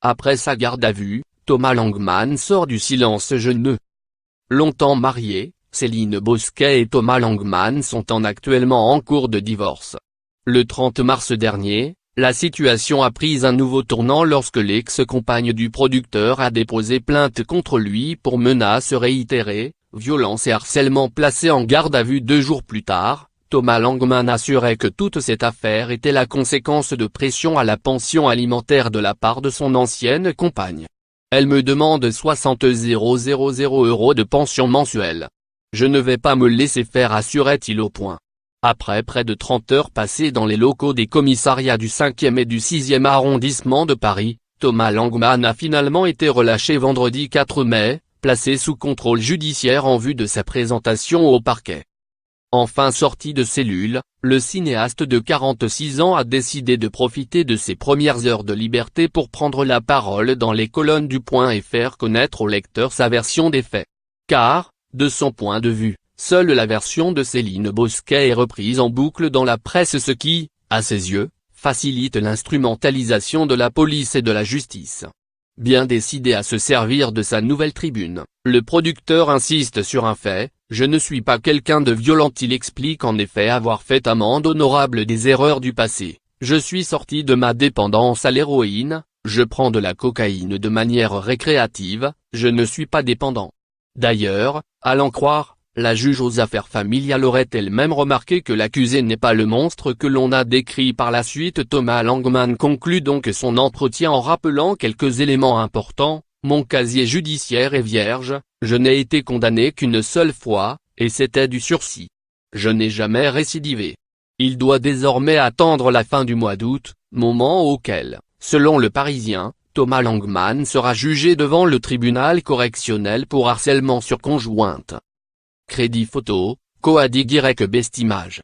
Après sa garde à vue, Thomas Langman sort du silence jeûneux. Longtemps mariés, Céline Bosquet et Thomas Langman sont actuellement en cours de divorce. Le 30 mars dernier, la situation a pris un nouveau tournant lorsque l'ex-compagne du producteur a déposé plainte contre lui pour menaces réitérées, violences et harcèlement. Placé en garde à vue 2 jours plus tard, Thomas Langman assurait que toute cette affaire était la conséquence de pression à la pension alimentaire de la part de son ancienne compagne. Elle me demande 60 000 € de pension mensuelle. Je ne vais pas me laisser faire, assurait-il au Point. Après près de 30 heures passées dans les locaux des commissariats du 5e et du 6e arrondissement de Paris, Thomas Langman a finalement été relâché vendredi 4 mai, placé sous contrôle judiciaire en vue de sa présentation au parquet. Enfin sorti de cellule, le cinéaste de 46 ans a décidé de profiter de ses premières heures de liberté pour prendre la parole dans les colonnes du Point et faire connaître au lecteur sa version des faits. Car, de son point de vue, seule la version de Céline Bosquet est reprise en boucle dans la presse, ce qui, à ses yeux, facilite l'instrumentalisation de la police et de la justice. Bien décidé à se servir de sa nouvelle tribune, le producteur insiste sur un fait: je ne suis pas quelqu'un de violent. Il explique en effet avoir fait amende honorable des erreurs du passé. Je suis sorti de ma dépendance à l'héroïne, je prends de la cocaïne de manière récréative, je ne suis pas dépendant. D'ailleurs, à l'en croire, la juge aux affaires familiales aurait elle-même remarqué que l'accusé n'est pas le monstre que l'on a décrit par la suite. Thomas Langman conclut donc son entretien en rappelant quelques éléments importants: mon casier judiciaire est vierge, je n'ai été condamné qu'une seule fois, et c'était du sursis. Je n'ai jamais récidivé. Il doit désormais attendre la fin du mois d'août, moment auquel, selon Le Parisien, Thomas Langman sera jugé devant le tribunal correctionnel pour harcèlement sur conjointe. Crédit photo, Coadig Bestimage.